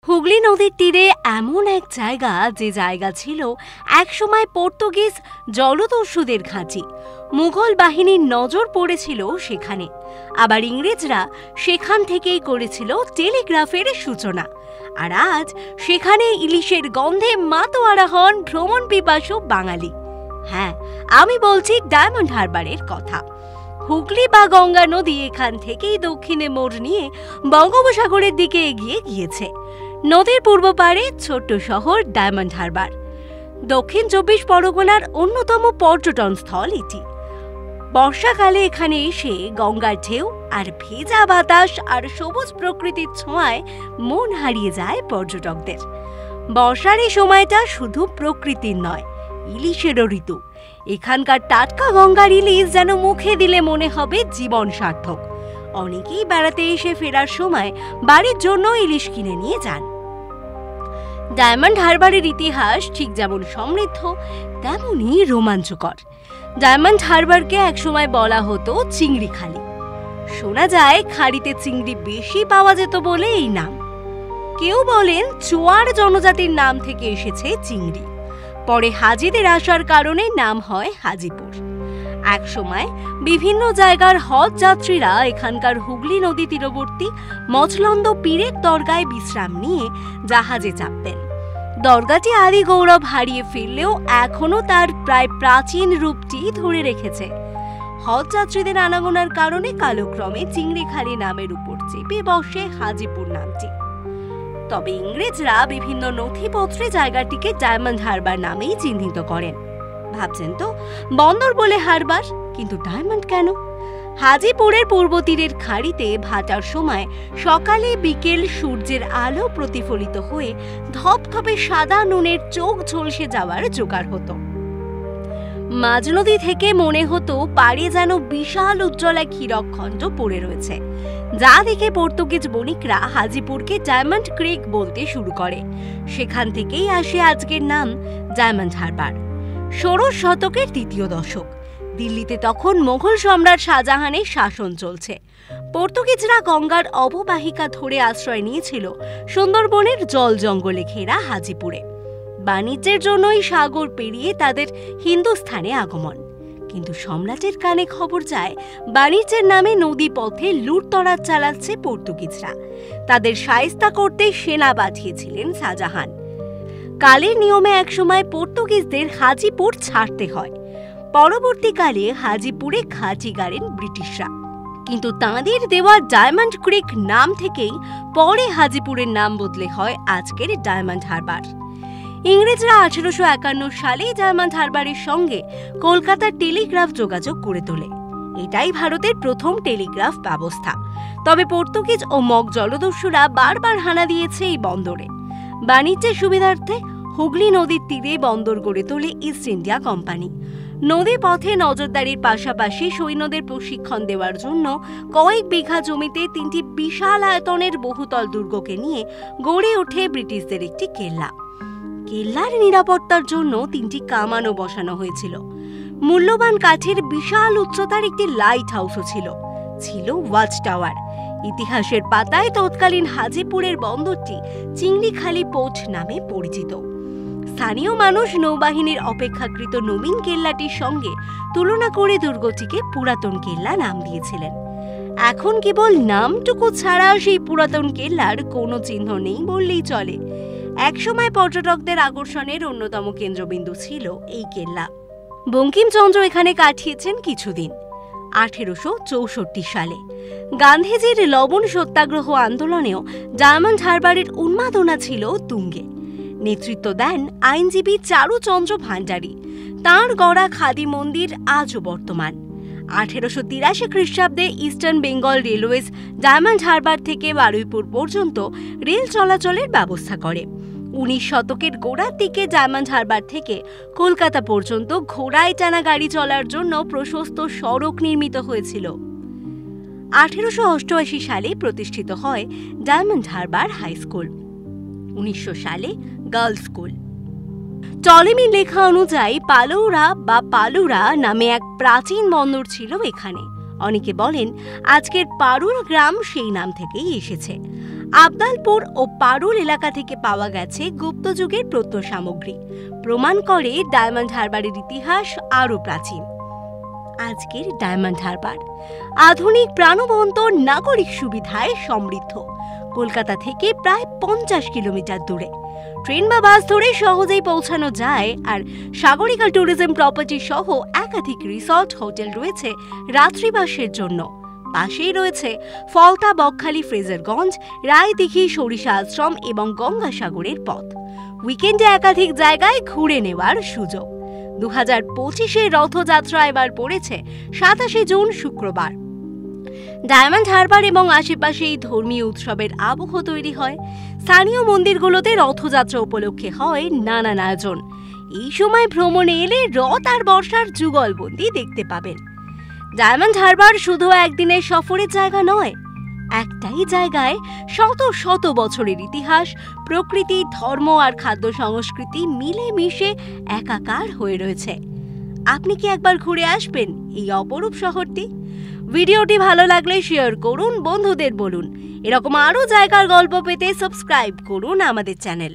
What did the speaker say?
হুগলি নদীর তীরে এমন এক জায়গা, যে জায়গা ছিল একসময় পর্তুগিজ জলদস্যুদের ঘাঁটি। মুঘল বাহিনীর নজর পড়েছিল সেখানে, আবার ইংরেজরা সেখান থেকেই করেছিল টেলিগ্রাফের সূচনা। আর আজ সেখানে ইলিশের গন্ধে মাতোয়ারা হন ভ্রমণ পিপাসু বাঙালি। হ্যাঁ, আমি বলছি ডায়মন্ড হারবারের কথা। হুগলি বা গঙ্গা নদী এখান থেকেই দক্ষিণে মোড় নিয়ে বঙ্গোপসাগরের দিকে এগিয়ে গিয়েছে। নদীর পূর্ব পাড়ে ছোট্ট শহর ডায়মন্ড হারবার। দক্ষিণ 24 পরগনার অন্যতম পর্যটন স্থল এটি। বর্ষাকালে এখানে এসে গঙ্গার ঢেউ আর ভেজা বাতাস আর সবুজ প্রকৃতির ছোঁয়ায় মন হারিয়ে যায় পর্যটকদের। বর্ষার এই সময়টা শুধু প্রকৃতির নয়, ইলিশেরও ঋতু। এখানকার টাটকা গঙ্গার ইলিশ যেন মুখে দিলে মনে হবে জীবন সার্থক। অনেকেই বেড়াতে এসে ফেরার সময় বাড়ির জন্য ইলিশ কিনে নিয়ে যান। ডায়মন্ড হারবারের ইতিহাস ঠিক যেমন সমৃদ্ধ, তেমনই রোমাঞ্চকর। ডায়মন্ড হারবারকে একসময় বলা হতো চিংড়ি খালি। শোনা যায় খাড়িতে চিংড়ি বেশি পাওয়া যেত বলে এই নাম। কেউ বলেন চোয়ার জনজাতির নাম থেকে এসেছে চিংড়ি। পরে হাজিদের আসার কারণে নাম হয় হাজিপুর। একসময় বিভিন্ন জায়গার হজ যাত্রীরা এখানকার হুগলি নদী তীরবর্তী মচলন্দ পীরের দরগায় বিশ্রাম নিয়ে জাহাজে চাপতেন। দরগাটি আদি গৌরব হারিয়ে ফিরলেও এখনো তার প্রায় প্রাচীন রূপটি ধরে রেখেছে। হজ যাত্রীদের আনাগোনার কারণে কালক্রমে চিংড়িখালি নামের উপর চেপে বসে হাজিপুর নামটি। তবে ইংরেজরা বিভিন্ন নথিপত্রে জায়গাটিকে ডায়মন্ড হারবার নামেই চিহ্নিত করেন। ভাবছেন তো, বন্দর বলে হারবার, কিন্তু ডায়মন্ড কেন? হাজিপুরের পূর্ব তীরের খাড়িতে ভাটার সময় সকালে বিকেল সূর্যের আলো প্রতিফলিত হয়ে ধপধপে সাদা নুনের চোখ ঝলসে যাওয়ার জোগাড় হতো। মাঝনদী থেকে মনে হতো পাড়ে যেন বিশাল উজ্জ্বল এক হীরকখণ্ড পড়ে রয়েছে, যা দেখে পর্তুগিজ বণিকরা হাজিপুরকে ডায়মন্ড ক্রিক বলতে শুরু করে। সেখান থেকেই আসে আজকের নাম ডায়মন্ড হারবার। 16 শতকের দ্বিতীয় দশক। দিল্লিতে তখন মোগল সম্রাট শাহজাহানের শাসন চলছে। পর্তুগিজরা গঙ্গার অববাহিকা ধরে আশ্রয় নিয়েছিল সুন্দরবনের জল জঙ্গলে ঘেরা হাজিপুরে। বাণিজ্যের জন্যই সাগর পেরিয়ে তাদের হিন্দুস্থানে আগমন। কিন্তু সম্রাটের কানে খবর যায় বাণিজ্যের নামে নদী পথে লুটতরাজ চালাচ্ছে পর্তুগিজরা। তাদের শায়েস্তা করতে সেনা পাঠিয়েছিলেন শাহজাহান। কালের নিয়মে একসময় পর্তুগিজদের হাজিপুর ছাড়তে হয়। পরবর্তীকালে হাজিপুরে ঘাঁটি গাড়েন ব্রিটিশরা, কিন্তু তাঁদের দেওয়া ডায়মন্ড ক্রিক নাম থেকেই পরে হাজিপুরের নাম বদলে হয় আজকের ডায়মন্ড হারবার। ইংরেজরা 1851 সালে ডায়মন্ড হারবারের সঙ্গে কলকাতার টেলিগ্রাফ যোগাযোগ করে তোলে। এটাই ভারতের প্রথম টেলিগ্রাফ ব্যবস্থা। তবে পর্তুগিজ ও মগ জলদস্যুরা বারবার হানা দিয়েছে এই বন্দরে। বাণিজ্যের সুবিধার্থে হুগলি নদীর তীরে বন্দর গড়ে তোলে ইস্ট ইন্ডিয়া কোম্পানি। নদী পথে নজরদারির পাশাপাশি সৈন্যদের প্রশিক্ষণ দেওয়ার জন্য কয়েক বিঘা জমিতে 3টি বিশাল আয়তনের বহুতল দুর্গকে নিয়ে গড়ে ওঠে ব্রিটিশদের একটি কেল্লা। কেল্লার নিরাপত্তার জন্য 3টি কামানও বসানো হয়েছিল। মূল্যবান কাঠের বিশাল উচ্চতার একটি লাইট হাউসও ছিল। ছিল ওয়াচ টাওয়ার। ইতিহাসের পাতায় তৎকালীন হাজিপুরের বন্দরটি চিংড়িখালি পোর্ট নামে পরিচিত। স্থানীয় মানুষ নৌবাহিনীর অপেক্ষাকৃত নবীন কেল্লাটির সঙ্গে তুলনা করে দুর্গটিকে পুরাতন কেল্লা নাম দিয়েছিলেন। এখন কেবল নামটুকু ছাড়া সেই পুরাতন কেল্লার কোনো চিহ্ন নেই বললেই চলে। একসময় পর্যটকদের আকর্ষণের অন্যতম কেন্দ্রবিন্দু ছিল এই কেল্লা। বঙ্কিমচন্দ্র এখানে কাটিয়েছেন কিছুদিন। 1864 সালে গান্ধীজির লবণ সত্যাগ্রহ আন্দোলনেও ডায়মন্ড হারবারের উন্মাদনা ছিল তুঙ্গে। নেতৃত্ব দেন আইনজীবী চারুচন্দ্র ভান্ডারী। তাঁর গড়া খাদি মন্দির আজও বর্তমান। 1883 খ্রিস্টাব্দে eastern Bengal railways diamond Harbour থেকে বারুইপুর পর্যন্ত রেল চলাচলের ব্যবস্থা করে। 19 শতকের গোড়ার দিকে ডায়মন্ড হারবার থেকে কলকাতা পর্যন্ত ঘোড়ায় টানা গাড়ি চলার জন্য প্রশস্ত সড়ক নির্মিত হয়েছিল। 1888 সালে প্রতিষ্ঠিত হয় ডায়মন্ড হারবার হাই স্কুল। 1900 সালে গার্লস স্কুল। টলেমির লেখা অনুযায়ী পালৌরা বা পালুরা নামে এক প্রাচীন বন্দর ছিল এখানে। অনেকে বলেন আজকের পারুল গ্রাম সেই নাম থেকেই এসেছে। আবদালপুর ও পারুল এলাকা থেকে পাওয়া গেছে গুপ্তযুগের প্রত্নসামগ্রী, প্রমাণ করে ডায়মন্ড হারবারের ইতিহাস আরও প্রাচীন। আজকের ডায়মন্ড হারবার আধুনিক প্রাণবন্ত নাগরিক সুবিধায় সমৃদ্ধ, কলকাতা থেকে প্রায় 50 কিলোমিটার দূরে। ট্রেন বা বাস ধরে সহজেই পৌঁছানো যায়, আর সাগরিকা ট্যুরিজম প্রপার্টি সহ একাধিক রিসর্ট হোটেল রয়েছে রাত্রিবাসের জন্য। পাশেই রয়েছে ফলতা, বকখালি, ফ্রেজারগঞ্জ, রায়দিঘি, সরিষা আশ্রম এবং গঙ্গাসাগরের পথ। উইকেন্ডে একাধিক জায়গায় ঘুরে নেওয়ার সুযোগ। 2025-এর রথযাত্রা এবার পড়েছে 27 জুন শুক্রবার। ডায়মন্ড হারবার এবং আশেপাশে এই ধর্মীয় উৎসবের আবহ তৈরি হয়। স্থানীয় মন্দিরগুলোতে রথযাত্রা উপলক্ষে হয় নানান আয়োজন। এই সময় ভ্রমণে এলে রথ আর বর্ষার যুগলবন্দি দেখতে পাবেন। ডায়মন্ড হারবার শুধু একদিনের সফরের জায়গা নয়, একটাই জায়গায় শত শত বছরের ইতিহাস, প্রকৃতি, ধর্ম আর খাদ্য সংস্কৃতি মিলে মিশে একাকার হয়ে রয়েছে। আপনি কি একবার ঘুরে আসবেন এই অপরূপ শহরটি? ভিডিওটি ভালো লাগলে শেয়ার করুন, বন্ধুদের বলুন। এরকম আরও জায়গার গল্প পেতে সাবস্ক্রাইব করুন আমাদের চ্যানেল।